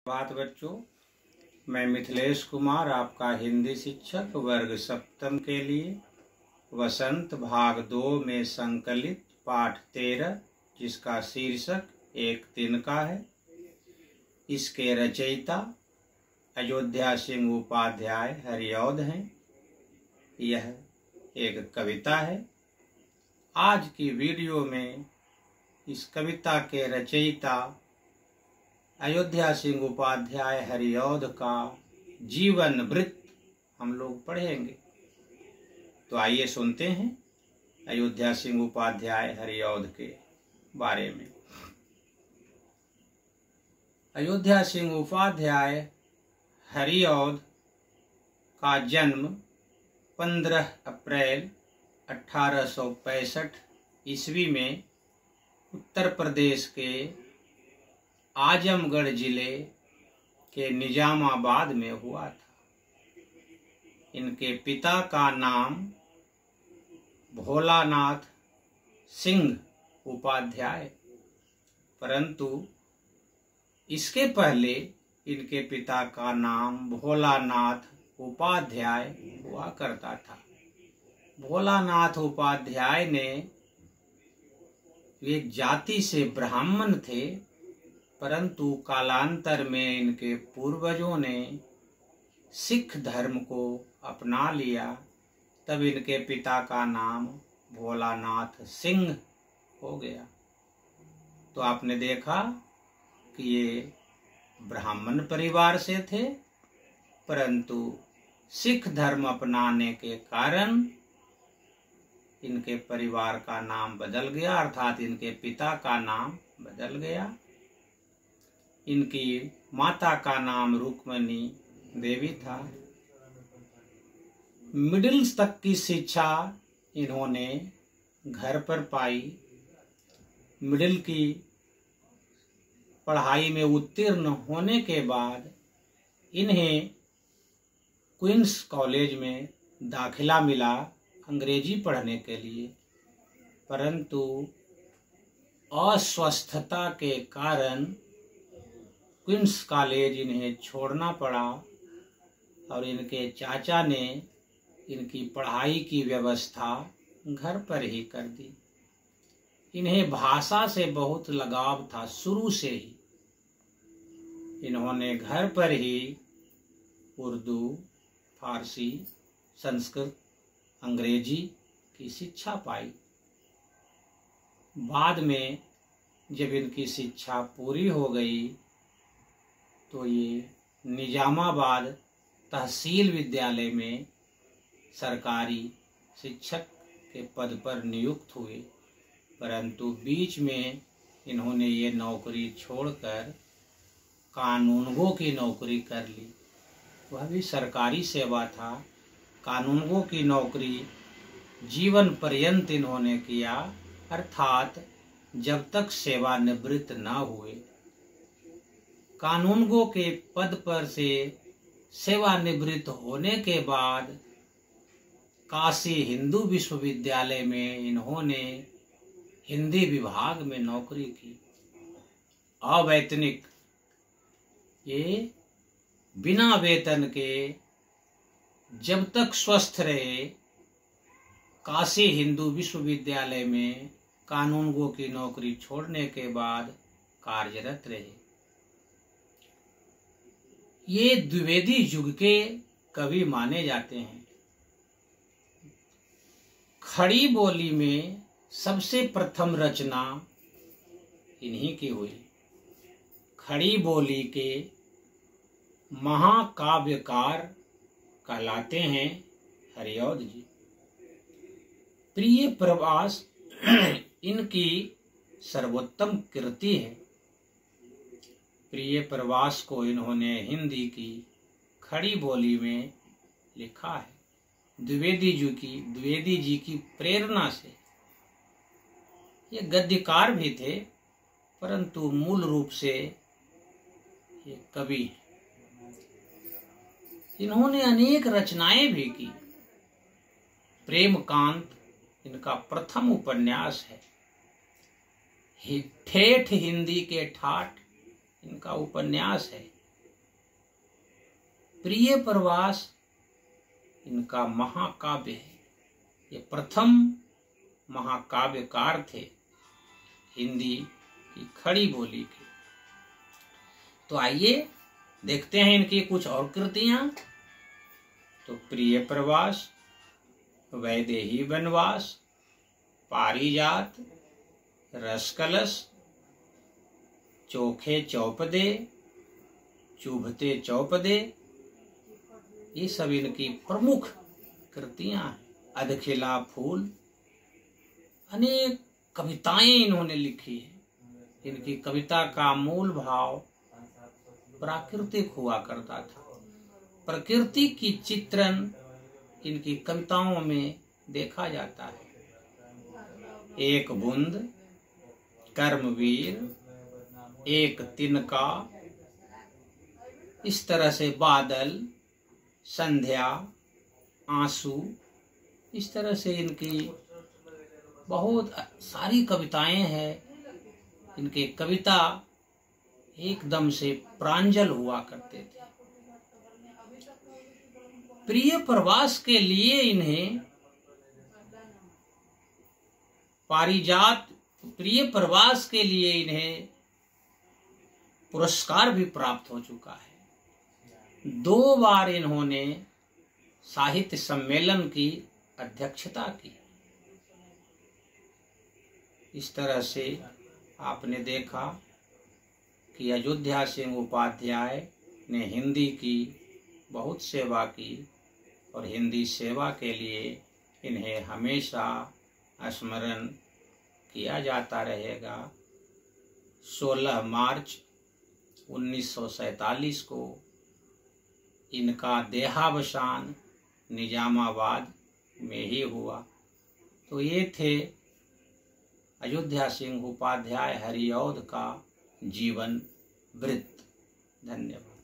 बात बच्चों, मैं मिथिलेश कुमार आपका हिंदी शिक्षक वर्ग सप्तम के लिए वसंत भाग 2 में संकलित पाठ 13 जिसका शीर्षक एक तिनका है। इसके रचयिता अयोध्या सिंह उपाध्याय हरिऔध हैं। यह एक कविता है। आज की वीडियो में इस कविता के रचयिता अयोध्या सिंह उपाध्याय हरिऔध का जीवन वृत्त हम लोग पढ़ेंगे। तो आइए सुनते हैं अयोध्या सिंह उपाध्याय हरिऔध के बारे में। अयोध्या सिंह उपाध्याय हरिऔध का जन्म 15 अप्रैल 1865 ईस्वी में उत्तर प्रदेश के आजमगढ़ जिले के निजामाबाद में हुआ था। इनके पिता का नाम भोलानाथ सिंह उपाध्याय, परंतु इसके पहले इनके पिता का नाम भोलानाथ उपाध्याय हुआ करता था। भोलानाथ उपाध्याय ने वे जाति से ब्राह्मण थे, परंतु कालांतर में इनके पूर्वजों ने सिख धर्म को अपना लिया। तब इनके पिता का नाम भोलानाथ सिंह हो गया। तो आपने देखा कि ये ब्राह्मण परिवार से थे, परंतु सिख धर्म अपनाने के कारण इनके परिवार का नाम बदल गया, अर्थात इनके पिता का नाम बदल गया। इनकी माता का नाम रुक्मणी देवी था। मिडिल तक की शिक्षा इन्होंने घर पर पाई। मिडिल की पढ़ाई में उत्तीर्ण होने के बाद इन्हें क्वींस कॉलेज में दाखिला मिला अंग्रेजी पढ़ने के लिए, परंतु अस्वस्थता के कारण क्वींस कॉलेज इन्हें छोड़ना पड़ा और इनके चाचा ने इनकी पढ़ाई की व्यवस्था घर पर ही कर दी। इन्हें भाषा से बहुत लगाव था शुरू से ही। इन्होंने घर पर ही उर्दू, फारसी, संस्कृत, अंग्रेजी की शिक्षा पाई। बाद में जब इनकी शिक्षा पूरी हो गई तो ये निजामाबाद तहसील विद्यालय में सरकारी शिक्षक के पद पर नियुक्त हुए, परंतु बीच में इन्होंने ये नौकरी छोड़कर कानूनगो की नौकरी कर ली। वह भी सरकारी सेवा था। कानूनगो की नौकरी जीवन पर्यंत इन्होंने किया, अर्थात जब तक सेवानिवृत्त न हुए। कानूनगो के पद पर से सेवानिवृत्त होने के बाद काशी हिंदू विश्वविद्यालय में इन्होंने हिंदी विभाग में नौकरी की। अवैतनिक, ये बिना वेतन के जब तक स्वस्थ रहे काशी हिंदू विश्वविद्यालय में कानूनगो की नौकरी छोड़ने के बाद कार्यरत रहे। ये द्विवेदी युग के कवि माने जाते हैं। खड़ी बोली में सबसे प्रथम रचना इन्हीं की हुई। खड़ी बोली के महाकाव्यकार कहलाते हैं हरिऔध जी। प्रिय प्रवास इनकी सर्वोत्तम कृति है। प्रिय प्रवास को इन्होंने हिंदी की खड़ी बोली में लिखा है द्विवेदी जी की प्रेरणा से। ये गद्यकार भी थे, परंतु मूल रूप से ये कवि हैं। इन्होंने अनेक रचनाएं भी की। प्रेमकांत इनका प्रथम उपन्यास है। ठेठ हिंदी के ठाठ इनका उपन्यास है। प्रिय प्रवास इनका महाकाव्य है। ये प्रथम महाकाव्यकार थे हिंदी की खड़ी बोली के। तो आइए देखते हैं इनकी कुछ और कृतियां। तो प्रिय प्रवास, वैदेही वनवास, पारिजात, रसकलश, चोखे चौपदे, चुभते चौपदे, ये सब इनकी प्रमुख कृतियां हैं। अधखिला फूल, अनेक कविताएं इन्होंने लिखी है। इनकी कविता का मूल भाव प्राकृतिक हुआ करता था। प्रकृति की चित्रण इनकी कविताओं में देखा जाता है। एक बूंद, कर्मवीर, एक तिनका, इस तरह से बादल, संध्या, आंसू, इस तरह से इनकी बहुत सारी कविताएं हैं। इनके कविता एकदम से प्रांजल हुआ करते थे। प्रिय प्रवास के लिए इन्हें पारिजात, प्रिय प्रवास के लिए इन्हें पुरस्कार भी प्राप्त हो चुका है। 2 बार इन्होंने साहित्य सम्मेलन की अध्यक्षता की। इस तरह से आपने देखा कि अयोध्या सिंह उपाध्याय ने हिंदी की बहुत सेवा की और हिंदी सेवा के लिए इन्हें हमेशा स्मरण किया जाता रहेगा। 16 मार्च 1947 को इनका देहावसान निजामाबाद में ही हुआ। तो ये थे अयोध्या सिंह उपाध्याय हरिऔध का जीवन वृत्त। धन्यवाद।